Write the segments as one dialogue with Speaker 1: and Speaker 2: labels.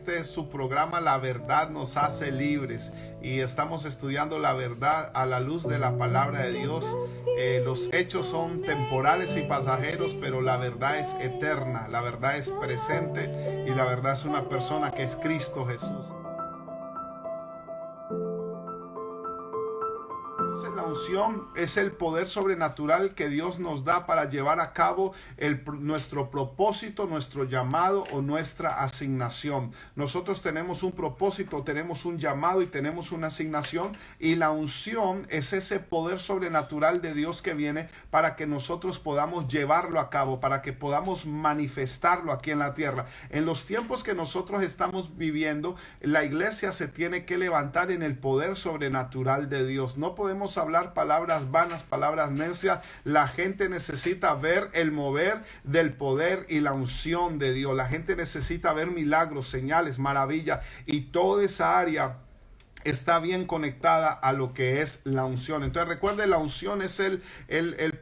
Speaker 1: Este es su programa La Verdad nos hace libres y estamos estudiando la verdad a la luz de la palabra de Dios. Los hechos son temporales y pasajeros, pero la verdad es eterna, la verdad es presente y la verdad es una persona que es Cristo Jesús. La unción es el poder sobrenatural que Dios nos da para llevar a cabo nuestro propósito, nuestro llamado o nuestra asignación. Nosotros tenemos un propósito, tenemos un llamado y tenemos una asignación, y la unción es ese poder sobrenatural de Dios que viene para que nosotros podamos llevarlo a cabo, para que podamos manifestarlo aquí en la tierra. En los tiempos que nosotros estamos viviendo, la iglesia se tiene que levantar en el poder sobrenatural de Dios. No podemos hablar palabras vanas, palabras necias. La gente necesita ver el mover del poder y la unción de Dios. La gente necesita ver milagros, señales, maravillas, y toda esa área está bien conectada a lo que es la unción. Entonces recuerde, la unción es el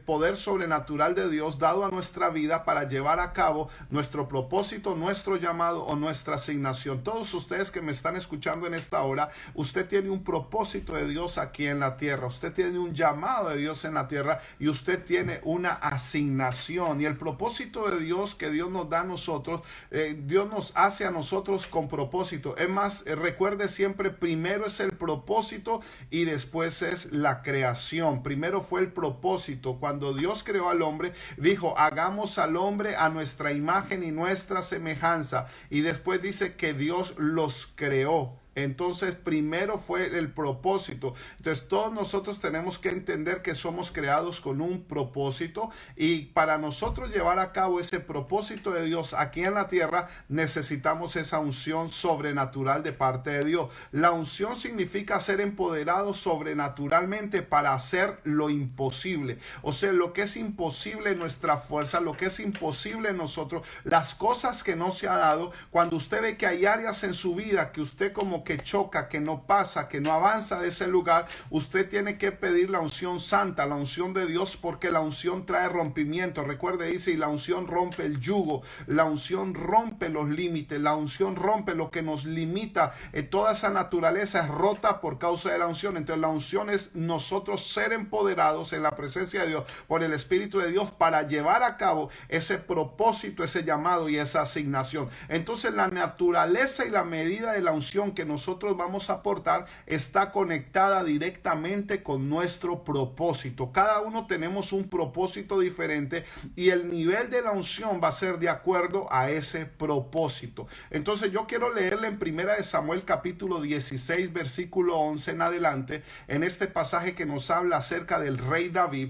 Speaker 1: poder sobrenatural de Dios dado a nuestra vida para llevar a cabo nuestro propósito, nuestro llamado o nuestra asignación. Todos ustedes que me están escuchando en esta hora, usted tiene un propósito de Dios aquí en la tierra, usted tiene un llamado de Dios en la tierra y usted tiene una asignación. Y el propósito de Dios que Dios nos da a nosotros, Dios nos hace a nosotros con propósito. Es más, recuerde siempre, primero es el propósito y después es la creación. Primero fue el propósito. Cuando Dios creó al hombre, dijo: hagamos al hombre a nuestra imagen y nuestra semejanza. Y después dice que Dios los creó. Entonces primero fue el propósito. Entonces todos nosotros tenemos que entender que somos creados con un propósito, y para nosotros llevar a cabo ese propósito de Dios aquí en la tierra necesitamos esa unción sobrenatural de parte de Dios. La unción significa ser empoderado sobrenaturalmente para hacer lo imposible. O sea, lo que es imposible en nuestra fuerza, lo que es imposible en nosotros, las cosas que no se ha dado. Cuando usted ve que hay áreas en su vida que usted como que choca, que no pasa, que no avanza de ese lugar, usted tiene que pedir la unción santa, la unción de Dios, porque la unción trae rompimiento. Recuerde, dice, y la unción rompe el yugo, la unción rompe los límites, la unción rompe lo que nos limita. Toda esa naturaleza es rota por causa de la unción. Entonces la unción es nosotros ser empoderados en la presencia de Dios por el Espíritu de Dios para llevar a cabo ese propósito, ese llamado y esa asignación. Entonces la naturaleza y la medida de la unción que nosotros vamos a aportar está conectada directamente con nuestro propósito. Cada uno tenemos un propósito diferente y el nivel de la unción va a ser de acuerdo a ese propósito. Entonces yo quiero leerle en 1 Samuel capítulo 16 versículo 11 en adelante, en este pasaje que nos habla acerca del rey David.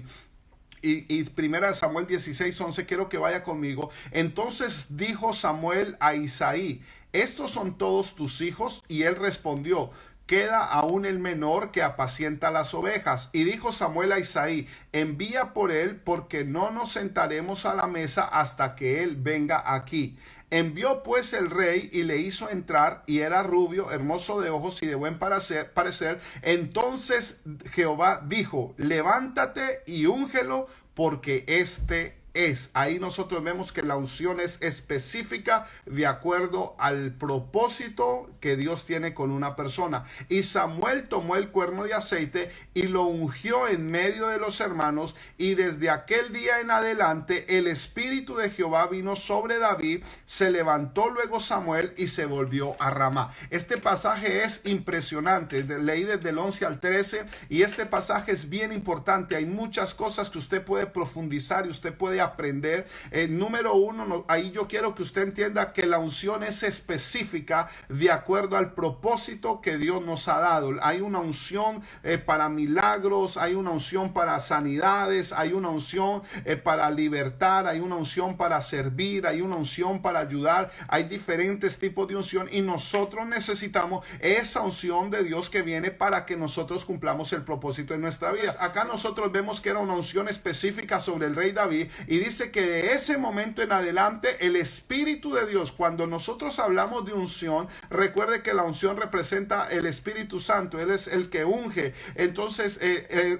Speaker 1: Y 1 Samuel 16:11, quiero que vaya conmigo. Entonces dijo Samuel a Isaí: ¿estos son todos tus hijos? Y él respondió: queda aún el menor que apacienta las ovejas. Y dijo Samuel a Isaí: envía por él, porque no nos sentaremos a la mesa hasta que él venga aquí. Envió pues el rey y le hizo entrar, y era rubio, hermoso de ojos y de buen parecer. Entonces Jehová dijo: levántate y úngelo, porque este es. Ahí nosotros vemos que la unción es específica de acuerdo al propósito que Dios tiene con una persona. Y Samuel tomó el cuerno de aceite y lo ungió en medio de los hermanos, y desde aquel día en adelante el Espíritu de Jehová vino sobre David. Se levantó luego Samuel y se volvió a Ramá. Este pasaje es impresionante. Leí desde el 11 al 13 y este pasaje es bien importante. Hay muchas cosas que usted puede profundizar y usted puede aprender. Número uno, ahí yo quiero que usted entienda que la unción es específica de acuerdo al propósito que Dios nos ha dado. Hay una unción para milagros, hay una unción para sanidades, hay una unción para libertar, hay una unción para servir, hay una unción para ayudar. Hay diferentes tipos de unción y nosotros necesitamos esa unción de Dios que viene para que nosotros cumplamos el propósito de nuestra vida. Acá nosotros vemos que era una unción específica sobre el rey David, Y dice que de ese momento en adelante el Espíritu de Dios, cuando nosotros hablamos de unción, recuerde que la unción representa el Espíritu Santo. Él es el que unge. Entonces,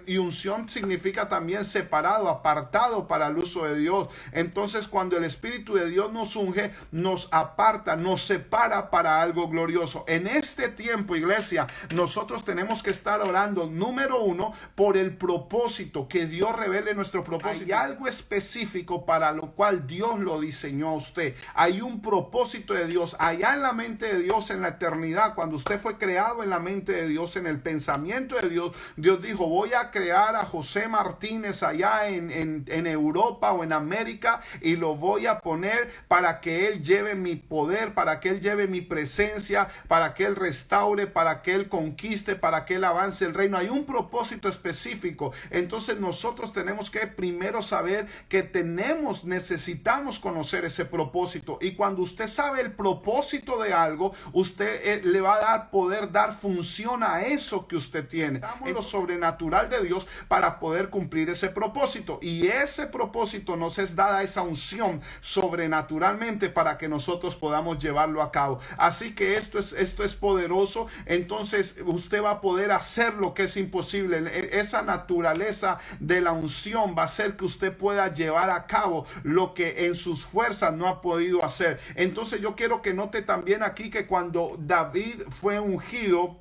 Speaker 1: y unción significa también separado, apartado para el uso de Dios. Entonces, cuando el Espíritu de Dios nos unge, nos aparta, nos separa para algo glorioso. En este tiempo, iglesia, nosotros tenemos que estar orando, número uno, por el propósito, que Dios revele nuestro propósito. Hay algo específico para lo cual Dios lo diseñó a usted. Hay un propósito de Dios allá en la mente de Dios en la eternidad. Cuando usted fue creado en la mente de Dios, en el pensamiento de Dios, Dios dijo: voy a crear a José Martínez allá en Europa o en América, y lo voy a poner para que él lleve mi poder, para que él lleve mi presencia, para que él restaure, para que él conquiste, para que él avance el reino. Hay un propósito específico. Entonces nosotros tenemos que primero saber que necesitamos conocer ese propósito. Y cuando usted sabe el propósito de algo, usted le va a poder dar función a eso que usted tiene. En lo sobrenatural de Dios para poder cumplir ese propósito. Y ese propósito nos es dada esa unción sobrenaturalmente para que nosotros podamos llevarlo a cabo. Así que esto es poderoso. Entonces usted va a poder hacer lo que es imposible. Esa naturaleza de la unción va a hacer que usted pueda llevar a cabo lo que en sus fuerzas no ha podido hacer. Entonces yo quiero que note también aquí que cuando David fue ungido,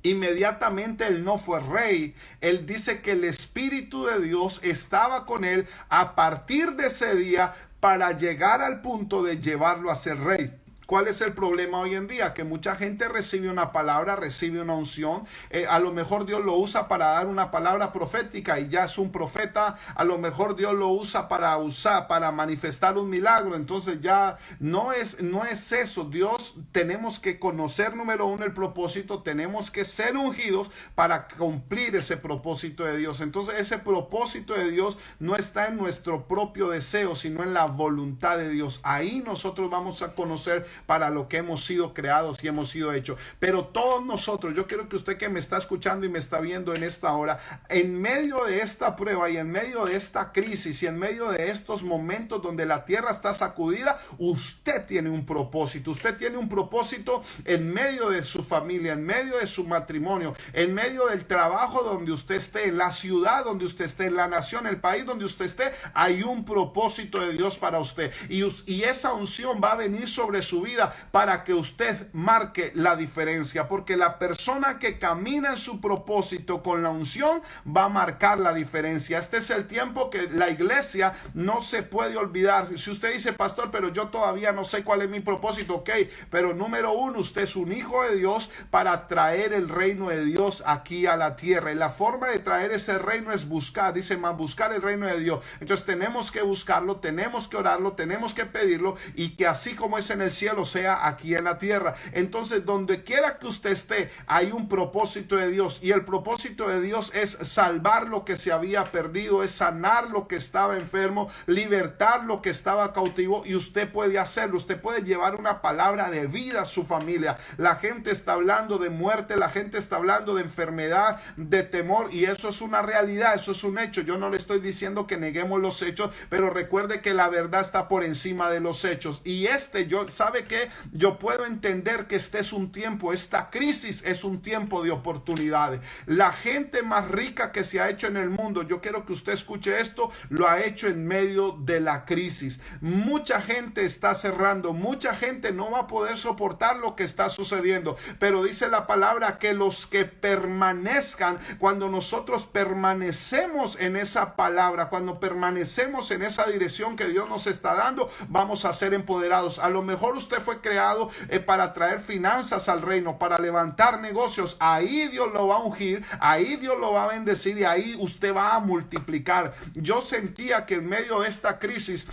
Speaker 1: inmediatamente él no fue rey. Él dice que el Espíritu de Dios estaba con él a partir de ese día para llegar al punto de llevarlo a ser rey. ¿Cuál es el problema hoy en día? Que mucha gente recibe una palabra, recibe una unción. A lo mejor Dios lo usa para dar una palabra profética y ya es un profeta. A lo mejor Dios lo usa para manifestar un milagro. Entonces ya no es eso. Dios, tenemos que conocer, número uno, el propósito. Tenemos que ser ungidos para cumplir ese propósito de Dios. Entonces ese propósito de Dios no está en nuestro propio deseo, sino en la voluntad de Dios. Ahí nosotros vamos a conocer para lo que hemos sido creados y hemos sido hechos. Pero todos nosotros, yo quiero que usted que me está escuchando y me está viendo en esta hora, en medio de esta prueba y en medio de esta crisis y en medio de estos momentos donde la tierra está sacudida, usted tiene un propósito. Usted tiene un propósito en medio de su familia, en medio de su matrimonio, en medio del trabajo donde usted esté, en la ciudad donde usted esté, en la nación, el país donde usted esté. Hay un propósito de Dios para usted, y esa unción va a venir sobre su vida para que usted marque la diferencia, porque la persona que camina en su propósito con la unción va a marcar la diferencia. Este es el tiempo que la iglesia no se puede olvidar. Si usted dice: pastor, pero yo todavía no sé cuál es mi propósito, ok, pero número uno, usted es un hijo de Dios para traer el reino de Dios aquí a la tierra, y la forma de traer ese reino es buscar, dice más, buscar el reino de Dios. Entonces tenemos que buscarlo, tenemos que orarlo, tenemos que pedirlo, y que así como es en el cielo, sea aquí en la tierra. Entonces, donde quiera que usted esté, hay un propósito de Dios, y el propósito de Dios es salvar lo que se había perdido, es sanar lo que estaba enfermo, libertar lo que estaba cautivo, y usted puede hacerlo. Usted puede llevar una palabra de vida a su familia. La gente está hablando de muerte, la gente está hablando de enfermedad, de temor, y eso es una realidad, eso es un hecho. Yo no le estoy diciendo que neguemos los hechos, pero recuerde que la verdad está por encima de los hechos. Y ¿sabe qué? Yo puedo entender que este es un tiempo, esta crisis es un tiempo de oportunidades. La gente más rica que se ha hecho en el mundo, yo quiero que usted escuche esto, lo ha hecho en medio de la crisis. Mucha gente está cerrando, mucha gente no va a poder soportar lo que está sucediendo, pero dice la palabra que los que permanezcan, cuando nosotros permanecemos en esa palabra, cuando permanecemos en esa dirección que Dios nos está dando, vamos a ser empoderados. A lo mejor usted fue creado para traer finanzas al reino, para levantar negocios. Ahí Dios lo va a ungir, ahí Dios lo va a bendecir, y ahí usted va a multiplicar. Yo sentía que en medio de esta crisis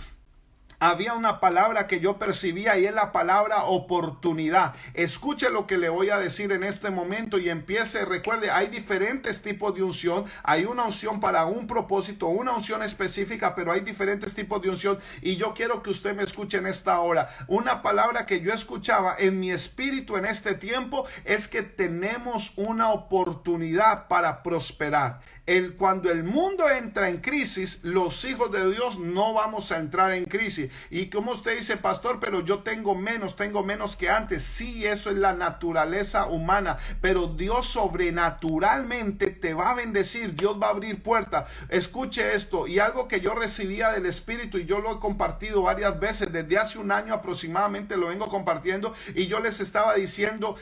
Speaker 1: había una palabra que yo percibía y es la palabra oportunidad. Escuche lo que le voy a decir en este momento y empiece. Recuerde, hay diferentes tipos de unción. Hay una unción para un propósito, una unción específica, pero hay diferentes tipos de unción. Y yo quiero que usted me escuche en esta hora. Una palabra que yo escuchaba en mi espíritu en este tiempo es que tenemos una oportunidad para prosperar. Cuando el mundo entra en crisis, los hijos de Dios no vamos a entrar en crisis. Y como usted dice, pastor, pero yo tengo menos que antes. Sí, eso es la naturaleza humana, pero Dios sobrenaturalmente te va a bendecir. Dios va a abrir puertas. Escuche esto, y algo que yo recibía del Espíritu, y yo lo he compartido varias veces, desde hace un año aproximadamente lo vengo compartiendo, y yo les estaba diciendo,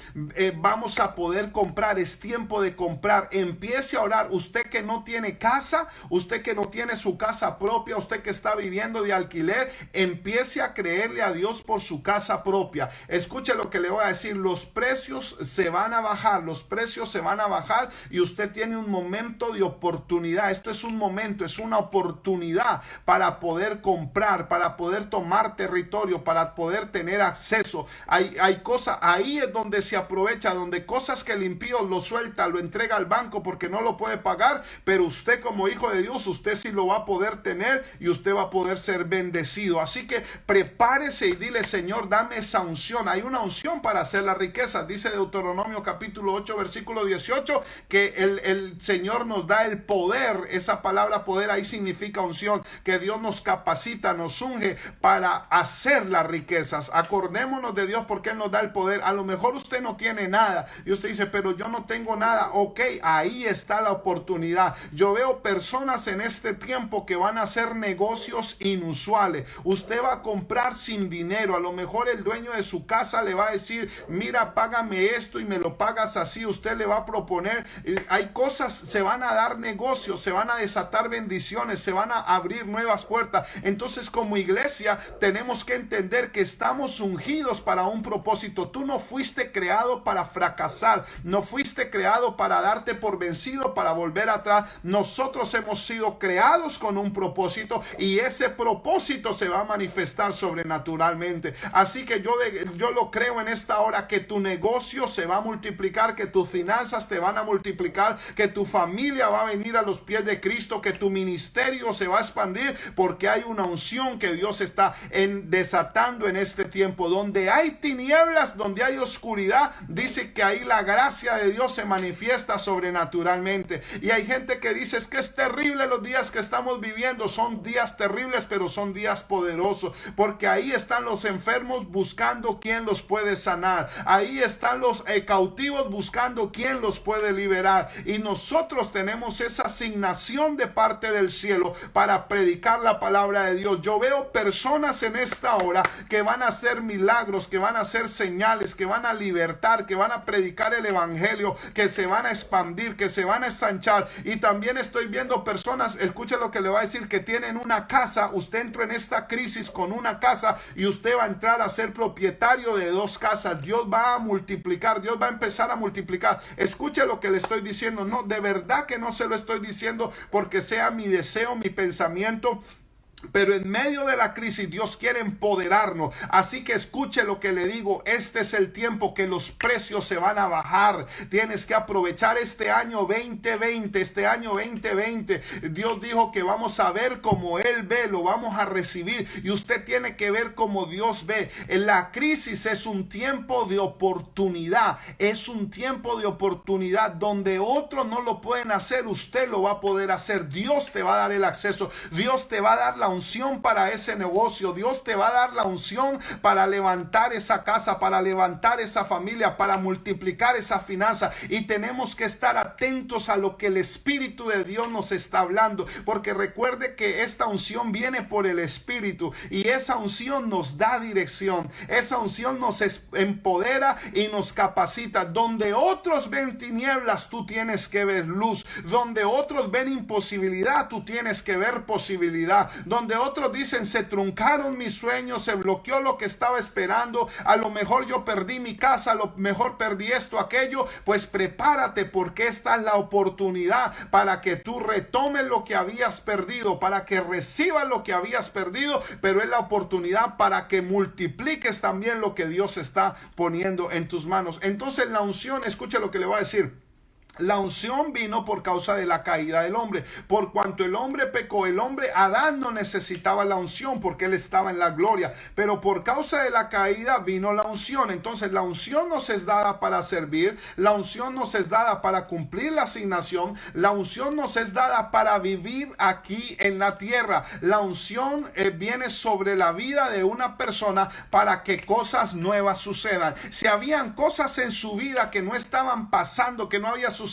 Speaker 1: vamos a poder comprar, es tiempo de comprar. Empiece a orar. Usted que no tiene casa, usted que no tiene su casa propia, usted que está viviendo de alquiler, empiece a creerle a Dios por su casa propia. Escuche lo que le voy a decir, los precios se van a bajar, los precios se van a bajar y usted tiene un momento de oportunidad. Esto es un momento, es una oportunidad para poder comprar, para poder tomar territorio, para poder tener acceso. Hay cosas, ahí es donde se aprovecha, donde cosas que el impío lo suelta, lo entrega al banco porque no lo puede pagar, pero usted como hijo de Dios, usted sí lo va a poder tener y usted va a poder ser bendecido. Así que prepárese y dile, Señor, dame esa unción. Hay una unción para hacer la riqueza. Dice Deuteronomio capítulo 8 versículo 18 que el Señor nos da el poder. Esa palabra poder ahí significa unción, que Dios nos capacita, nos unge para hacer las riquezas. Acordémonos de Dios porque Él nos da el poder. A lo mejor usted no tiene nada y usted dice, pero yo no tengo nada. Ok, ahí está la oportunidad. Yo veo personas en este tiempo que van a hacer negocios inusuales. Usted va a comprar sin dinero. A lo mejor el dueño de su casa le va a decir, mira, págame esto y me lo pagas así. Usted le va a proponer, hay cosas, se van a dar negocios, se van a desatar bendiciones, se van a abrir nuevas puertas. Entonces, como iglesia tenemos que entender que estamos ungidos para un propósito. Tú no fuiste creado para fracasar, no fuiste creado para darte por vencido, para volver atrás. Nosotros hemos sido creados con un propósito y ese propósito se va a manifestar sobrenaturalmente. Así que yo lo creo en esta hora, que tu negocio se va a multiplicar, que tus finanzas te van a multiplicar, que tu familia va a venir a los pies de Cristo, que tu ministerio se va a expandir, porque hay una unción que Dios está desatando en este tiempo. Donde hay tinieblas, donde hay oscuridad, dice que ahí la gracia de Dios se manifiesta sobrenaturalmente. Y hay gente que dice, es que es terrible los días que estamos viviendo. Son días terribles, pero son días poderosos, porque ahí están los enfermos buscando quién los puede sanar. Ahí están los cautivos buscando quién los puede liberar. Y nosotros tenemos esa asignación de parte del cielo para predicar la palabra de Dios. Yo veo personas en esta hora que van a hacer milagros, que van a hacer señales, que van a libertar, que van a predicar el evangelio, que se van a expandir, que se van a ensanchar. Y también estoy viendo personas, escuche lo que le voy a decir, que tienen una casa. Usted entró en esta crisis con una casa y usted va a entrar a ser propietario de 2 casas. Dios va a multiplicar, Dios va a empezar a multiplicar. Escuche lo que le estoy diciendo. No, de verdad que no se lo estoy diciendo porque sea mi deseo, mi pensamiento. Pero en medio de la crisis Dios quiere empoderarnos. Así que escuche lo que le digo. Este es el tiempo que los precios se van a bajar. Tienes que aprovechar este año 2020. Este año 2020 Dios dijo que vamos a ver como Él ve. Lo vamos a recibir. Y usted tiene que ver como Dios ve. En la crisis es un tiempo de oportunidad. Es un tiempo de oportunidad donde otros no lo pueden hacer. Usted lo va a poder hacer. Dios te va a dar el acceso. Dios te va a dar la unción para ese negocio. Dios te va a dar la unción para levantar esa casa, para levantar esa familia, para multiplicar esa finanza. Y tenemos que estar atentos a lo que el Espíritu de Dios nos está hablando, porque recuerde que esta unción viene por el Espíritu y esa unción nos da dirección. Esa unción nos empodera y nos capacita. Donde otros ven tinieblas, tú tienes que ver luz. Donde otros ven imposibilidad, tú tienes que ver posibilidad. donde otros dicen, se truncaron mis sueños, se bloqueó lo que estaba esperando, a lo mejor yo perdí mi casa, a lo mejor perdí esto, aquello. Pues prepárate, porque esta es la oportunidad para que tú retomes lo que habías perdido, para que recibas lo que habías perdido, pero es la oportunidad para que multipliques también lo que Dios está poniendo en tus manos. Entonces la unción, escucha lo que le voy a decir. La unción vino por causa de la caída del hombre. Por cuanto el hombre pecó, Adán no necesitaba la unción porque él estaba en la gloria. Pero por causa de la caída vino la unción. Entonces la unción nos es dada para servir. La unción nos es dada para cumplir la asignación. La unción nos es dada para vivir aquí en la tierra. La unción viene sobre la vida de una persona para que cosas nuevas sucedan. Si habían cosas en su vida que no estaban pasando, que no había sucedido,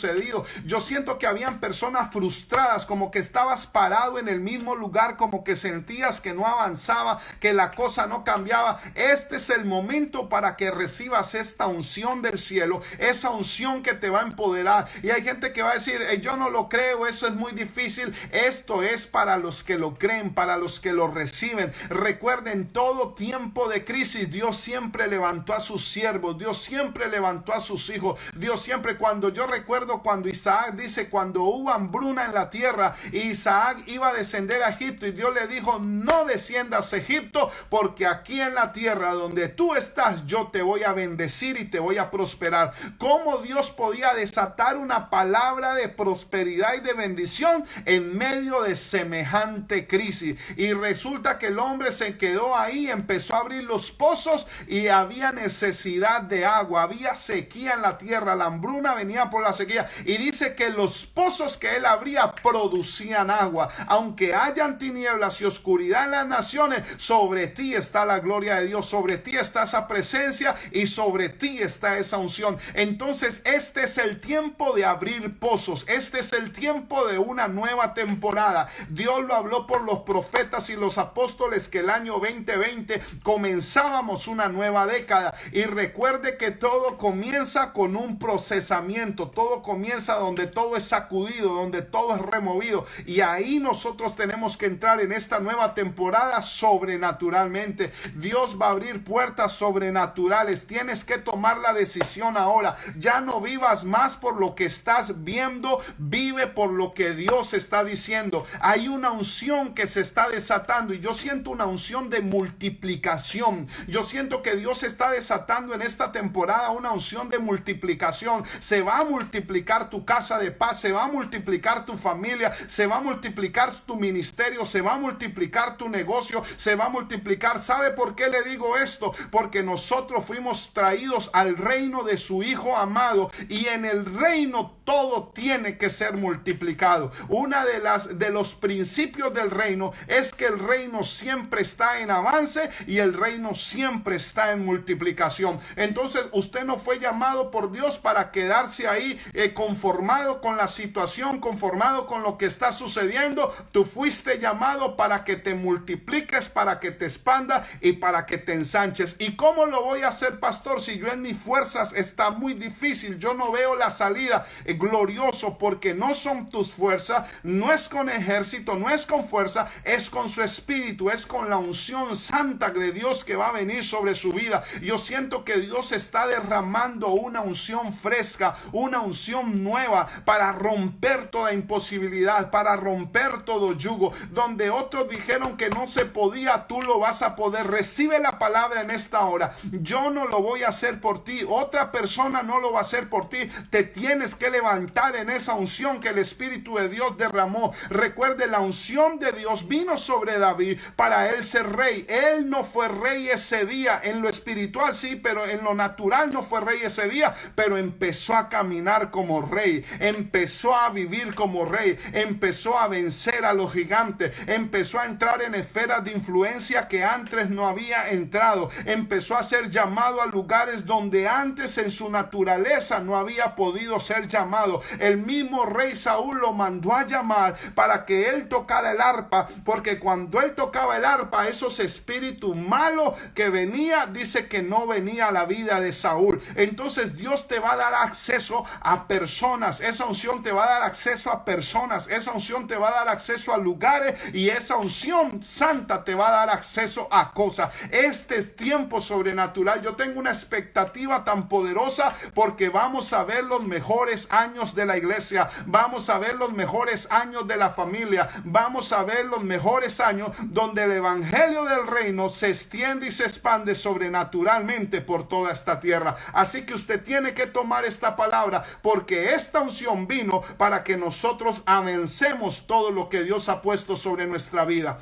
Speaker 1: yo siento que habían personas frustradas, como que estabas parado en el mismo lugar, como que sentías que no avanzaba, que la cosa no cambiaba. Este es el momento para que recibas esta unción del cielo, esa unción que te va a empoderar. Y hay gente que va a decir, yo no lo creo, eso es muy difícil. Esto es para los que lo creen, para los que lo reciben. Recuerden, todo tiempo de crisis Dios siempre levantó a sus siervos, Dios siempre levantó a sus hijos. Dios siempre, cuando yo recuerdo cuando Isaac dice, cuando hubo hambruna en la tierra, Isaac iba a descender a Egipto y Dios le dijo, no desciendas a Egipto, porque aquí en la tierra donde tú estás yo te voy a bendecir y te voy a prosperar. ¿Cómo Dios podía desatar una palabra de prosperidad y de bendición en medio de semejante crisis? Y resulta que el hombre se quedó ahí, empezó a abrir los pozos y había necesidad de agua, había sequía en la tierra, la hambruna venía por la sequía. Y dice que los pozos que él abría producían agua. Aunque hayan tinieblas y oscuridad en las naciones, sobre ti está la gloria de Dios, sobre ti está esa presencia y sobre ti está esa unción. Entonces este es el tiempo de abrir pozos, este es el tiempo de una nueva temporada. Dios lo habló por los profetas y los apóstoles que el año 2020 comenzábamos una nueva década. Y recuerde que todo comienza con un procesamiento, todo comienza donde todo es sacudido, donde todo es removido, y ahí nosotros tenemos que entrar en esta nueva temporada sobrenaturalmente. Dios va a abrir puertas sobrenaturales. Tienes que tomar la decisión ahora. Ya no vivas más por lo que estás viendo, vive por lo que Dios está diciendo. Hay una unción que se está desatando y yo siento una unción de multiplicación. Yo siento que Dios está desatando en esta temporada una unción de multiplicación. Se va a multiplicar tu casa de paz, se va a multiplicar tu familia, se va a multiplicar tu ministerio, se va a multiplicar tu negocio, se va a multiplicar. ¿Sabe por qué le digo esto? Porque nosotros fuimos traídos al reino de su Hijo amado, y en el reino todo tiene que ser multiplicado. Una de los principios del reino es que el reino siempre está en avance y el reino siempre está en multiplicación. Entonces usted no fue llamado por Dios para quedarse ahí conformado con la situación, conformado con lo que está sucediendo. Tú fuiste llamado para que te multipliques, para que te expanda y para que te ensanches. ¿Y cómo lo voy a hacer, pastor? Si yo en mis fuerzas está muy difícil, yo no veo la salida. Glorioso, porque no son tus fuerzas, no es con ejército, no es con fuerza, es con su espíritu, es con la unción santa de Dios que va a venir sobre su vida. Yo siento que Dios está derramando una unción fresca, una unción nueva para romper toda imposibilidad, para romper todo yugo. Donde otros dijeron que no se podía, tú lo vas a poder. Recibe la palabra en esta hora. Yo no lo voy a hacer por ti, otra persona no lo va a hacer por ti. Te tienes que levantar en esa unción que el Espíritu de Dios derramó. Recuerde, la unción de Dios vino sobre David para él ser rey. Él no fue rey ese día, en lo espiritual sí, pero en lo natural no fue rey ese día, pero empezó a caminar como rey, empezó a vivir como rey, empezó a vencer a los gigantes, empezó a entrar en esferas de influencia que antes no había entrado, empezó a ser llamado a lugares donde antes en su naturaleza no había podido ser llamado. El mismo rey Saúl lo mandó a llamar para que él tocara el arpa, porque cuando él tocaba el arpa, esos espíritus malos que venía, dice que no venía a la vida de Saúl. Entonces Dios te va a dar acceso a a personas, esa unción te va a dar acceso a personas, esa unción te va a dar acceso a lugares y esa unción santa te va a dar acceso a cosas. Este es tiempo sobrenatural. Yo tengo una expectativa tan poderosa porque vamos a ver los mejores años de la iglesia, vamos a ver los mejores años de la familia, vamos a ver los mejores años donde el evangelio del reino se extiende y se expande sobrenaturalmente por toda esta tierra. Así que usted tiene que tomar esta palabra porque esta unción vino para que nosotros avancemos todo lo que Dios ha puesto sobre nuestra vida.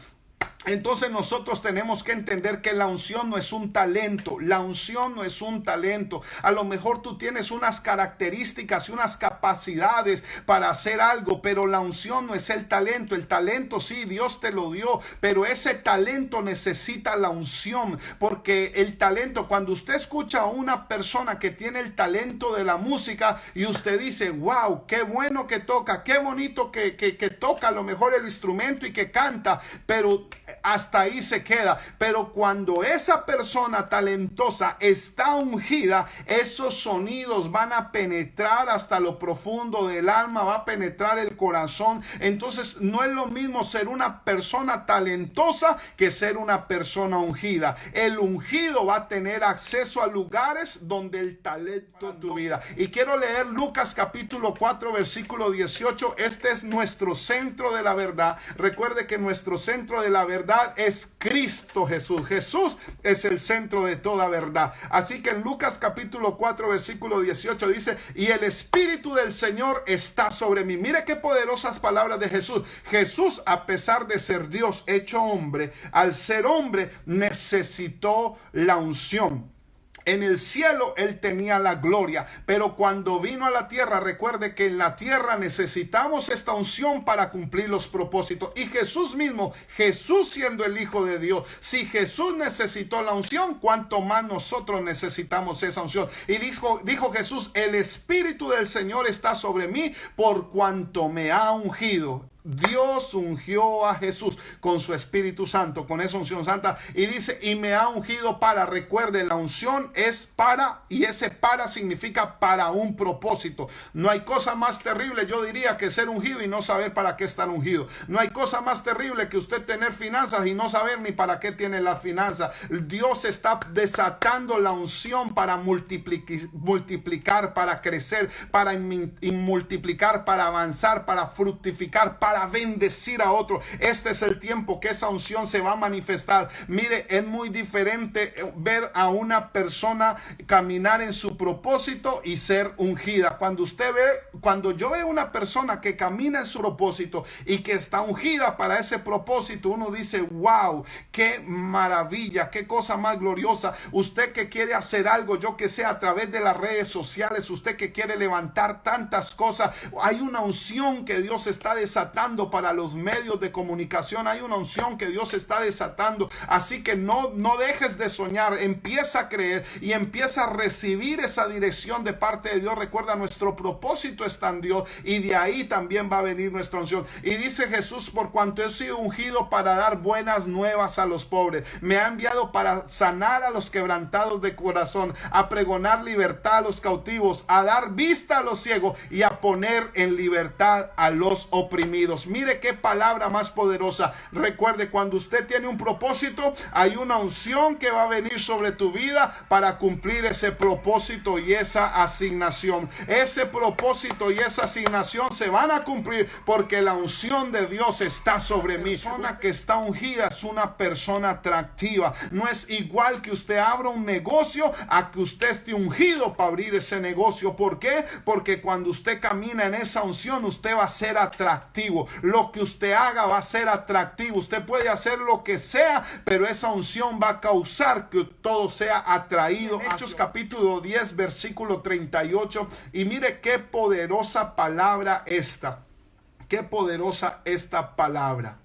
Speaker 1: Entonces nosotros tenemos que entender que la unción no es un talento, la unción no es un talento. A lo mejor tú tienes unas características y unas capacidades para hacer algo, pero la unción no es el talento. El talento sí, Dios te lo dio, pero ese talento necesita la unción, porque el talento, cuando usted escucha a una persona que tiene el talento de la música y usted dice, wow, qué bueno que toca, qué bonito que toca a lo mejor el instrumento y que canta, pero hasta ahí se queda. Pero cuando esa persona talentosa está ungida, esos sonidos van a penetrar hasta lo profundo del alma, va a penetrar el corazón. Entonces no es lo mismo ser una persona talentosa que ser una persona ungida. El ungido va a tener acceso a lugares donde el talento en tu vida. Y quiero leer Lucas capítulo 4 versículo 18. Este es nuestro centro de la verdad. Recuerde que nuestro centro de la verdad es Cristo Jesús. Jesús es el centro de toda verdad. Así que en Lucas capítulo 4 versículo 18 dice, y el Espíritu del Señor está sobre mí. Mire qué poderosas palabras de Jesús. Jesús, a pesar de ser Dios hecho hombre, al ser hombre necesitó la unción. En el cielo él tenía la gloria, pero cuando vino a la tierra, recuerde que en la tierra necesitamos esta unción para cumplir los propósitos. Y Jesús mismo, Jesús siendo el Hijo de Dios, si Jesús necesitó la unción, cuánto más nosotros necesitamos esa unción. Y dijo Jesús, el Espíritu del Señor está sobre mí por cuanto me ha ungido. Dios ungió a Jesús con su Espíritu Santo, con esa unción santa, y dice, y me ha ungido para, recuerde, la unción es para, y ese para significa para un propósito. No hay cosa más terrible, yo diría, que ser ungido y no saber para qué estar ungido. No hay cosa más terrible que usted tener finanzas y no saber ni para qué tiene las finanzas. Dios está desatando la unción para multiplicar, para crecer, para multiplicar, para avanzar, para fructificar, para bendecir a otro. Este es el tiempo que esa unción se va a manifestar. Mire, es muy diferente ver a una persona caminar en su propósito y ser ungida. Cuando yo veo una persona que camina en su propósito y que está ungida para ese propósito, uno dice, wow, qué maravilla, qué cosa más gloriosa. Usted que quiere hacer algo, yo que sé, a través de las redes sociales, usted que quiere levantar tantas cosas, hay una unción que Dios está desatando para los medios de comunicación. Hay una unción que Dios está desatando. Así que no dejes de soñar, empieza a creer y empieza a recibir esa dirección de parte de Dios. Recuerda, nuestro propósito está en Dios y de ahí también va a venir nuestra unción. Y dice Jesús, por cuanto he sido ungido para dar buenas nuevas a los pobres, me ha enviado para sanar a los quebrantados de corazón, a pregonar libertad a los cautivos, a dar vista a los ciegos y a poner en libertad a los oprimidos. Mire qué palabra más poderosa. Recuerde, cuando usted tiene un propósito, hay una unción que va a venir sobre tu vida para cumplir ese propósito y esa asignación. Ese propósito y esa asignación se van a cumplir porque la unción de Dios está sobre mí. La persona que está ungida es una persona atractiva. No es igual que usted abra un negocio a que usted esté ungido para abrir ese negocio. ¿Por qué? Porque cuando usted camina en esa unción, usted va a ser atractivo. Lo que usted haga va a ser atractivo. Usted puede hacer lo que sea, pero esa unción va a causar que todo sea atraído. Hechos capítulo 10 versículo 38. Y mire qué poderosa palabra esta. Qué poderosa esta palabra.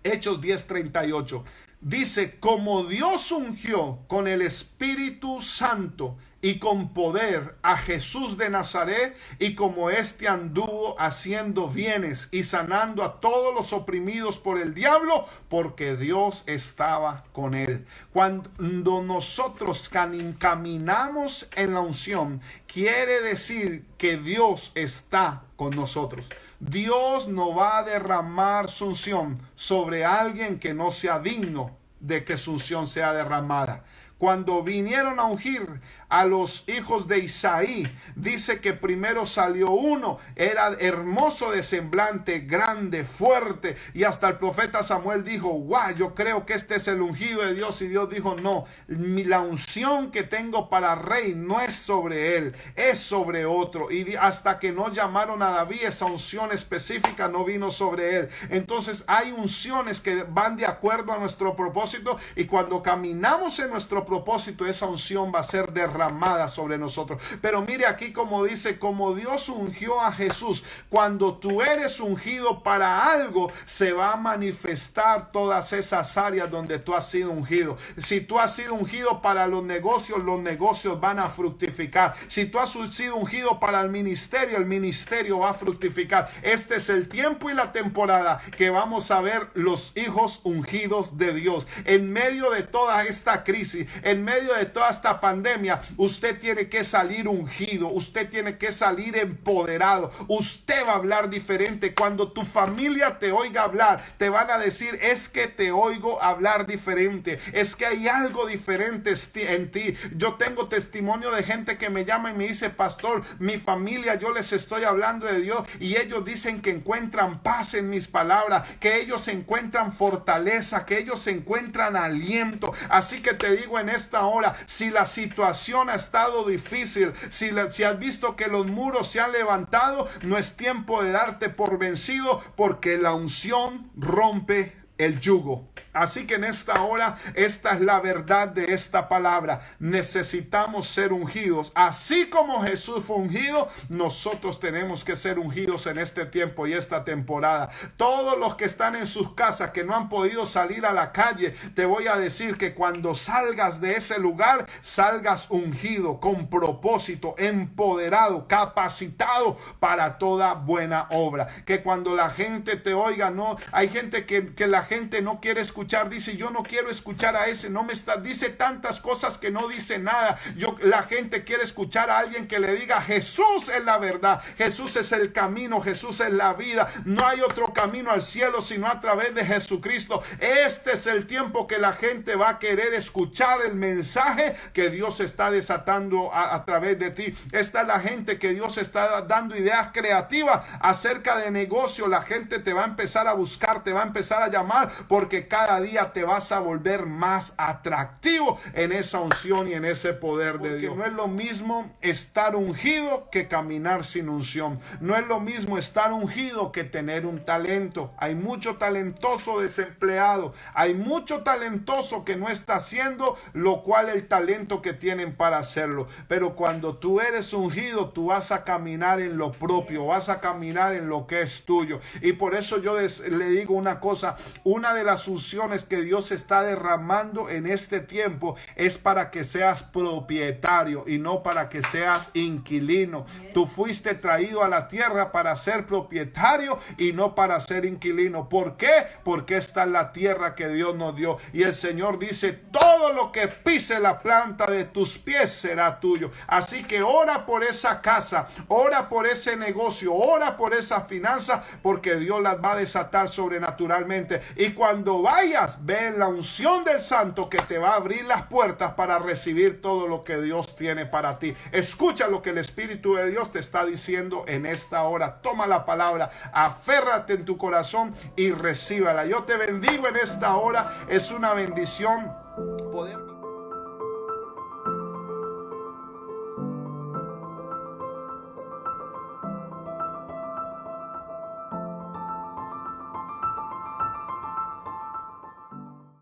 Speaker 1: Hechos 10:38. Dice, como Dios ungió con el Espíritu Santo y con poder a Jesús de Nazaret, y como éste anduvo haciendo bienes y sanando a todos los oprimidos por el diablo, porque Dios estaba con él. Cuando nosotros caminamos en la unción, quiere decir que Dios está con nosotros. Dios no va a derramar su unción sobre alguien que no sea digno de que su unción sea derramada. Cuando vinieron a ungir a los hijos de Isaí, dice que primero salió uno, era hermoso de semblante, grande, fuerte, y hasta el profeta Samuel dijo, wow, yo creo que este es el ungido de Dios, y Dios dijo, no, la unción que tengo para rey no es sobre él, es sobre otro. Y hasta que no llamaron a David, esa unción específica no vino sobre él. Entonces hay unciones que van de acuerdo a nuestro propósito, y cuando caminamos en nuestro propósito, esa unción va a ser derramada sobre nosotros. Pero mire aquí como dice, como Dios ungió a Jesús, cuando tú eres ungido para algo, se va a manifestar todas esas áreas donde tú has sido ungido. Si tú has sido ungido para los negocios van a fructificar. Si tú has sido ungido para el ministerio va a fructificar. Este es el tiempo y la temporada que vamos a ver los hijos ungidos de Dios. En medio de toda esta crisis, en medio de toda esta pandemia, usted tiene que salir ungido, usted tiene que salir empoderado, usted va a hablar diferente. Cuando tu familia te oiga hablar, te van a decir, es que te oigo hablar diferente, es que hay algo diferente en ti. Yo tengo testimonio de gente que me llama y me dice, pastor, mi familia, yo les estoy hablando de Dios y ellos dicen que encuentran paz en mis palabras, que ellos encuentran fortaleza, que ellos encuentran aliento. Así que te digo en esta hora, si la situación ha estado difícil, si has visto que los muros se han levantado, no es tiempo de darte por vencido, porque la unción rompe el yugo. Así que en esta hora, esta es la verdad de esta palabra. Necesitamos ser ungidos. Así como Jesús fue ungido, nosotros tenemos que ser ungidos en este tiempo y esta temporada. Todos los que están en sus casas, que no han podido salir a la calle, te voy a decir que cuando salgas de ese lugar, salgas ungido, con propósito, empoderado, capacitado para toda buena obra. Que cuando la gente te oiga, no, hay gente que la gente no quiere escuchar, dice, yo no quiero escuchar a ese, no me está, dice tantas cosas que no dice nada. La gente quiere escuchar a alguien que le diga, Jesús es la verdad, Jesús es el camino, Jesús es la vida, no hay otro camino al cielo sino a través de Jesucristo. Este es el tiempo que la gente va a querer escuchar el mensaje que Dios está desatando a través de ti. Esta es la gente que Dios está dando ideas creativas acerca de negocio. La gente te va a empezar a buscar, te va a empezar a llamar, porque cada día te vas a volver más atractivo en esa unción y en ese poder de Dios. No es lo mismo estar ungido que caminar sin unción. No es lo mismo estar ungido que tener un talento. Hay mucho talentoso desempleado. Hay mucho talentoso que no está haciendo lo cual el talento que tienen para hacerlo. Pero cuando tú eres ungido, tú vas a caminar en lo propio, vas a caminar en lo que es tuyo. Y por eso yo le digo una cosa, una de las unciones que Dios está derramando en este tiempo es para que seas propietario y no para que seas inquilino. Tú fuiste traído a la tierra para ser propietario y no para ser inquilino. ¿Por qué? Porque esta es la tierra que Dios nos dio. Y el Señor dice, todo lo que pise la planta de tus pies será tuyo. Así que ora por esa casa, ora por ese negocio, ora por esa finanza, porque Dios las va a desatar sobrenaturalmente. Y cuando vayas, ve en la unción del Santo que te va a abrir las puertas para recibir todo lo que Dios tiene para ti. Escucha lo que el Espíritu de Dios te está diciendo en esta hora. Toma la palabra, aférrate en tu corazón y recíbala. Yo te bendigo en esta hora. Es una bendición